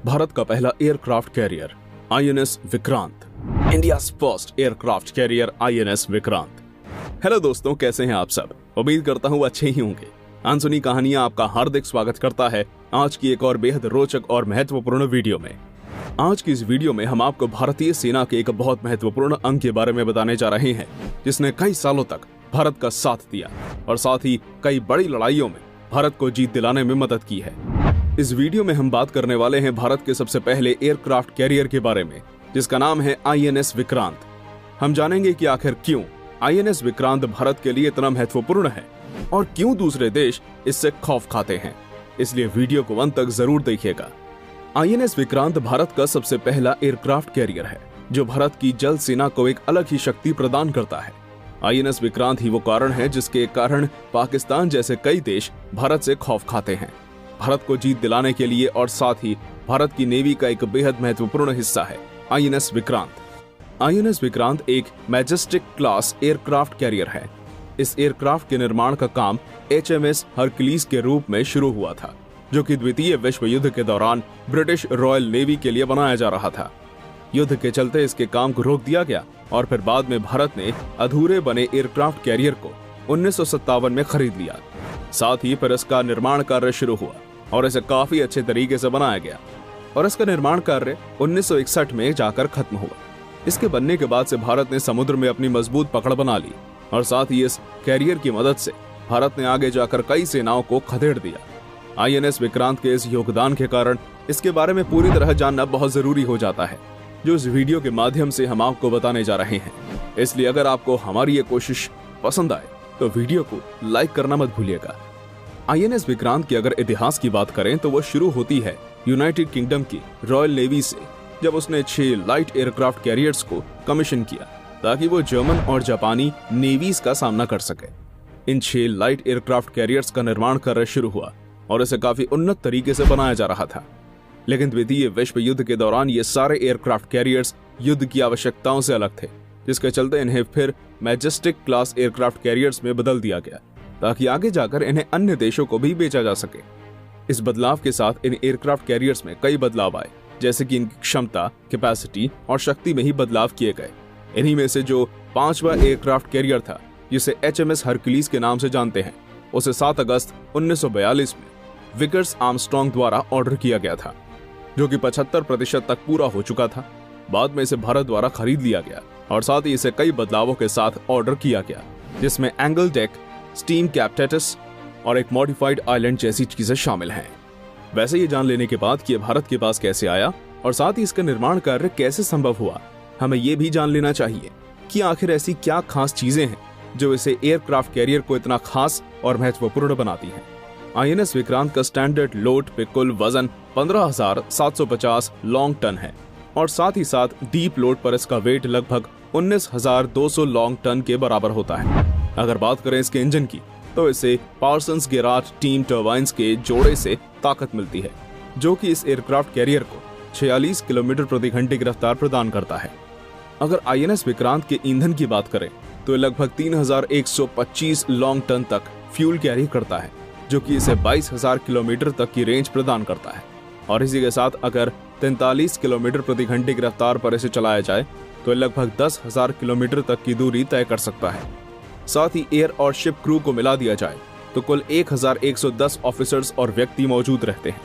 भारत का पहला aircraft carrier INS Vikrant, India's first aircraft carrier INS Vikrant. Hello दोस्तों, कैसे हैं आप सब? उम्मीद करता हूँ अच्छे ही होंगे। अनसुनी कहानियां आपका हार्दिक स्वागत करता है आज की एक और बेहद रोचक और महत्वपूर्ण वीडियो में। आज की इस वीडियो में हम आपको भारतीय सेना के एक बहुत महत्वपूर्ण अंग के बारे में बताने जा रहे हैं, जिसने कई सालों तक भारत का साथ दिया और साथ ही कई बड़ी लड़ाइयों में भारत को जीत दिलाने में मदद की है। इस वीडियो में हम बात करने वाले हैं भारत के सबसे पहले एयरक्राफ्ट कैरियर के बारे में, जिसका नाम है आईएनएस विक्रांत। हम जानेंगे कि आखिर क्यों आईएनएस विक्रांत भारत के लिए इतना महत्वपूर्ण है और क्यों दूसरे देश इससे खौफ खाते हैं। इसलिए वीडियो को अंत तक जरूर देखिएगा। आईएनएस विक्रांत भारत का सबसे पहला एयरक्राफ्ट कैरियर है जो भारत की जल सेना को एक अलग ही शक्ति प्रदान करता है। आईएनएस विक्रांत ही वो कारण है जिसके कारण पाकिस्तान जैसे कई देश भारत से खौफ खाते हैं। भारत को जीत दिलाने के लिए और साथ ही भारत की नेवी का एक बेहद महत्वपूर्ण हिस्सा है आईएनएस विक्रांत। आईएनएस विक्रांत एक मैजेस्टिक क्लास एयरक्राफ्ट कैरियर है। इस एयरक्राफ्ट के निर्माण का काम एचएमएस हरक्यूलिस के रूप में शुरू हुआ था, जो कि द्वितीय विश्व युद्ध के दौरान ब्रिटिश रॉयल नेवी के लिए बनाया जा रहा था। युद्ध के चलते इसके काम को रोक दिया गया और फिर बाद में भारत ने अधूरे बने एयरक्राफ्ट कैरियर को 1957 में खरीद लिया। साथ ही फिर इसका निर्माण कार्य शुरू हुआ और इसे काफी अच्छे तरीके से बनाया गया और इसका निर्माण कार्य 1961 में जाकर खत्म हुआ। इसके बनने के बाद से भारत ने समुद्र में अपनी मजबूत पकड़ बना ली और साथ ही इस कैरियर की मदद से भारत ने आगे जाकर कई सेनाओं को खदेड़ दिया। आईएनएस विक्रांत के इस योगदान के कारण इसके बारे में पूरी तरह जानना बहुत जरूरी हो जाता है, जो इस वीडियो के माध्यम से हम आपको बताने जा रहे हैं। इसलिए अगर आपको हमारी ये कोशिश पसंद आए तो वीडियो को लाइक करना मत भूलिएगा। आईएनएस विक्रांत के अगर इतिहास की बात करें तो वो शुरू होती है यूनाइटेड किंगडम की रॉयल नेवी से, जब उसने 6 लाइट एयरक्राफ्ट कैरियर्स को कमीशन किया ताकि वो जर्मन और जापानी नेवीज का सामना कर सके। इन 6 लाइट एयरक्राफ्ट कैरियर्स का निर्माण कार्य शुरू हुआ और इसे काफी उन्नत तरीके से बनाया जा रहा था। लेकिन द्वितीय विश्व युद्ध के दौरान ये सारे एयरक्राफ्ट कैरियर्स युद्ध की आवश्यकताओं से अलग थे, जिसके चलते इन्हें फिर मैजेस्टिक क्लास एयरक्राफ्ट कैरियर्स में बदल दिया गया ताकि आगे जाकर इन्हें अन्य देशों को भी बेचा जा सके। इस बदलाव के साथ इन एयरक्राफ्ट कैरियर्स में कई बदलाव आए, जैसे कि इनकी क्षमता, कैपेसिटी और शक्ति में ही बदलाव किए गए। इन्हीं में से जो 5वां एयरक्राफ्ट कैरियर था, जिसे एचएमएस हरक्यूलिस के नाम से जानते हैं, उसे 7 अगस्त 1942 में विकर्स आर्मस्ट्रांग द्वारा ऑर्डर किया गया था, जो कि 75% तक पूरा हो चुका था। बाद में इसे भारत द्वारा खरीद लिया गया और साथ ही इसे कई बदलावों के साथ ऑर्डर किया गया, जिसमें एंगल डेक, स्टीम कैप्टेटस और एक मॉडिफाइड आइलैंड जैसी चीजें शामिल हैं। वैसे ये जान लेने के बाद कि ये भारत के पास कैसे आया और साथ ही इसका निर्माण कार्य कैसे संभव हुआ, हमें ये भी जान लेना चाहिए कि आखिर ऐसी क्या खास चीजें हैं जो इसे एयरक्राफ्ट कैरियर को इतना खास और महत्वपूर्ण बनाती हैं। आईएनएस विक्रांत का स्टैंडर्ड लोड पे कुल वजन 15,750 लॉन्ग टन है और साथ ही साथ डीप लोड पर इसका वेट लगभग 19,200 लॉन्ग टन के बराबर होता है। अगर बात करें इसके इंजन की तो इसे पार्सन्स गेराट टीम टर्बाइन्स के जोड़े से ताकत मिलती है, जो कि इस एयरक्राफ्ट कैरियर को 46 किलोमीटर प्रति घंटे की रफ्तार प्रदान करता है। अगर आईएनएस विक्रांत के ईंधन की बात करें तो लगभग 3,125 लॉन्ग टन तक फ्यूल कैरी करता है, जो कि इसे 22,000 किलोमीटर तक की रेंज प्रदान करता है। और इसी के साथ अगर 43 किलोमीटर प्रति घंटे की रफ्तार पर इसे चलाया जाए तो लगभग 10,000 किलोमीटर तक की दूरी तय कर सकता है। साथ ही एयर और शिप क्रू को मिला दिया जाए तो कुल 1,110 ऑफिसर्स और व्यक्ति मौजूद रहते हैं।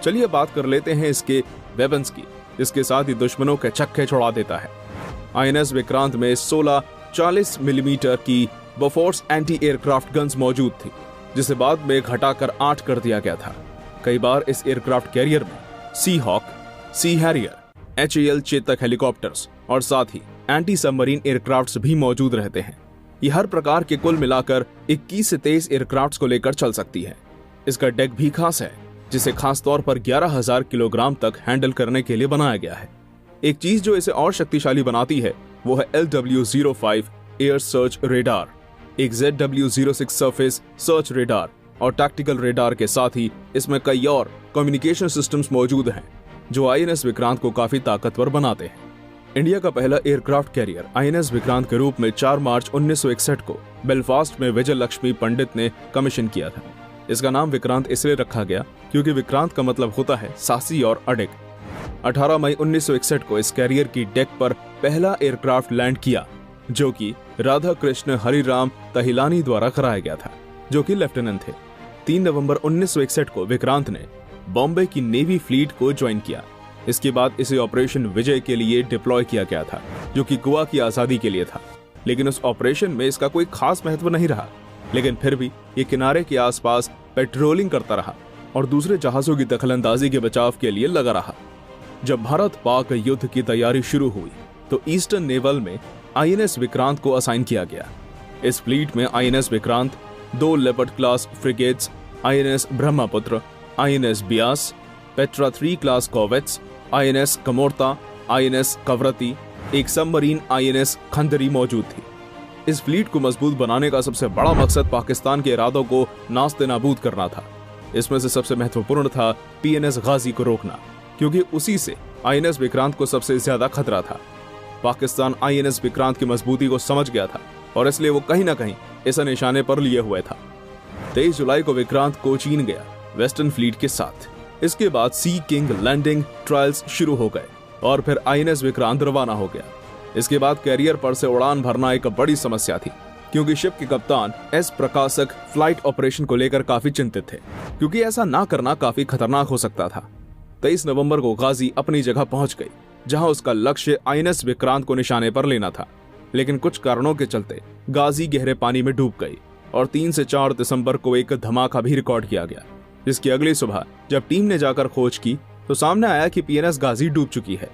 चलिए बात कर लेते हैं इसके वेपन्स की, जिसके साथ ही दुश्मनों के छक्के छुड़ा देता है। आईएनएस विक्रांत में 16 40 मिलीमीटर की बोफोर्स एंटी एयरक्राफ्ट गन्स मौजूद थी, जिसे बाद में घटाकर 8 कर दिया गया था। कई बार इस एयरक्राफ्ट कैरियर में सी हॉक, सी हैरियर, HAL चेतक हेलीकॉप्टर्स और साथ ही एंटी सबमरीन एयरक्राफ्ट्स भी मौजूद रहते हैं। ये हर प्रकार के कुल मिलाकर 21 से 23 एयरक्राफ्ट्स को लेकर चल सकती है। इसका डेक भी खास है, जिसे खास तौर पर 11,000 किलोग्राम तक हैंडल करने के लिए बनाया गया है। एक चीज जो इसे और शक्तिशाली बनाती है वो है LW-05 एयर सर्च रेडार, एक ZW-06 सरफेस सर्च रेडार और टैक्टिकल रेडार के साथ ही इसमें कई और कम्युनिकेशन सिस्टम्स मौजूद हैं, जो आईएनएस विक्रांत को काफी ताकतवर बनाते हैं। इंडिया का पहला एयरक्राफ्ट कैरियर आईएनएस विक्रांत के रूप में 4 मार्च 1961 को बेलफास्ट में विजय लक्ष्मी पंडित ने कमीशन किया था। इसका नाम विक्रांत इसलिए रखा गया क्योंकि विक्रांत का मतलब होता है साहसी और अडिग, 18 मई 1961 को इस कैरियर की डेक पर पहला एयरक्राफ्ट लैंड किया, जो कि राधा कृष्ण हरिराम तहिलानी द्वारा कराया गया था, जो कि लेफ्टिनेंट थे। 3 नवंबर 1961 को विक्रांत ने बॉम्बे की नेवी फ्लीट को ज्वाइन किया। इसके बाद इसे ऑपरेशन विजय के लिए डिप्लॉय किया गया था, जो कि गोवा की आजादी के लिए था। लेकिन उस ऑपरेशन में इसका कोई खास महत्व नहीं रहा, लेकिन फिर भी ये किनारे के आसपास पेट्रोलिंग करता रहा और दूसरे जहाजों की दखलंदाजी के बचाव के लिए लगा रहा। जब भारत पाक युद्ध की तैयारी शुरू हुई तो ईस्टर्न नेवल में आईएनएस विक्रांत को असाइन किया गया। इस फ्लीट में INS Vikrant, 2 leopard class frigates, INS Brahmaputra, INS Beas, Petra 3 class corvettes, INS Kamorta, INS Kavaratti, एक सबमरीन आईएनएस खंदरी मौजूद थी। इस फ्लीट को मजबूत बनाने का सबसे बड़ा मकसद पाकिस्तान के इरादों को नास्ते नाबूद करना था। इसमें से सबसे महत्वपूर्ण था पीएनएस गाजी को रोकना, क्योंकि उसी से आईएनएस विक्रांत को सबसे ज्यादा खतरा था। पाकिस्तान आईएनएस विक्रांत की मजबूती को समझ गया था और इसलिए वो कहीं ना कहीं इसे निशाने पर लिए हुए था। 23 जुलाई को विक्रांत कोचीन गया वेस्टर्न फ्लीट के साथ। इसके बाद सी किंग लैंडिंग ट्रायल्स शुरू हो गए और फिर आईएनएस विक्रांत रवाना हो गया। इसके बाद कैरियर पर से उड़ान भरना एक बड़ी समस्या थी, क्योंकि शिप के कप्तान एस प्रकाशक फ्लाइट ऑपरेशन को लेकर काफी चिंतित थे, क्योंकि ऐसा ना करना काफी खतरनाक हो सकता था। 23 नवंबर को गाजी अपनी जगह पहुंच गई, जहां उसका लक्ष्य आईएनएस विक्रांत को निशाने पर लेना था। लेकिन कुछ कारणों के चलते गाजी गहरे पानी में डूब गई और 3 से 4 दिसंबर को एक धमाका भी रिकॉर्ड किया गया, जिसकी अगली सुबह जब टीम ने जाकर खोज की तो सामने आया कि पीएनएस गाजी डूब चुकी है।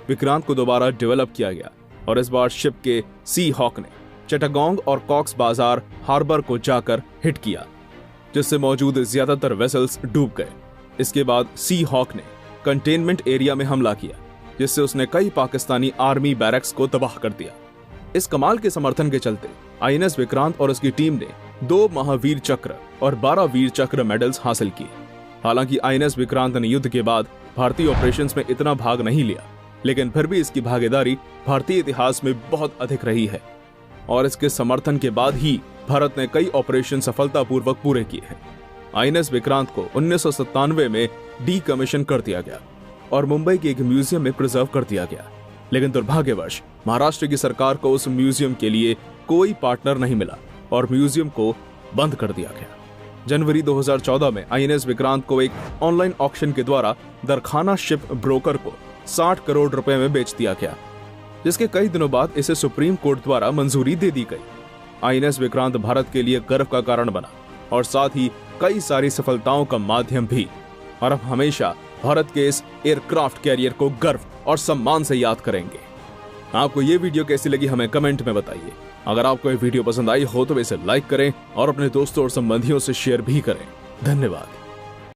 विक्रांत को दोबारा डेवलप किया गया और इस बार शिप के सी हॉक ने चिटागोंग और कॉक्स बाजार हार्बर को जाकर हिट किया, जिससे मौजूद ज्यादातर वेसल्स डूब गए। इसके बाद सी हॉक ने कंटेनमेंट एरिया में हमला किया, जिससे उसने कई पाकिस्तानी आर्मी बैरक्स को तबाह कर दिया। इस कमाल के समर्थन के चलते आईएनएस विक्रांत और उसकी टीम ने 2 महावीर चक्र और 12 वीर चक्र मेडल्स हासिल किए। हालांकि आईएनएस विक्रांत ने युद्ध के बाद भारतीय ऑपरेशंस में इतना भाग नहीं लिया, लेकिन फिर भी इसकी भागीदारी भारतीय इतिहास में बहुत अधिक रही है और इसके समर्थन के बाद ही भारत ने कई ऑपरेशन सफलतापूर्वक पूरे किए हैं। आईएनएस विक्रांत को 1997 में डीकमीशन कर दिया गया और मुंबई के एक म्यूजियम में प्रिजर्व कर दिया गया, लेकिन दुर्भाग्यवश महाराष्ट्र की सरकार को उस म्यूजियम के लिए कोई पार्टनर नहीं मिला और म्यूजियम को बंद कर दिया गया। जनवरी 2014 में आईएनएस विक्रांत को एक ऑनलाइन ऑक्शन के द्वारा दरखाना शिप ब्रोकर को 60 करोड़ रुपए में बेच दिया गया, जिसके कई दिनों बाद इसे सुप्रीम कोर्ट द्वारा मंजूरी दे दी गई। आईएनएस विक्रांत भारत के लिए गर्व का कारण बना और साथ ही कई सारी सफलताओं का माध्यम भी, और हम हमेशा भारत के इस एयरक्राफ्ट कैरियर को गर्व और सम्मान से याद करेंगे। आपको ये वीडियो कैसी लगी हमें कमेंट में बताइए। अगर आपको ये वीडियो पसंद आई हो तो इसे लाइक करें और अपने दोस्तों और संबंधियों से शेयर भी करें। धन्यवाद।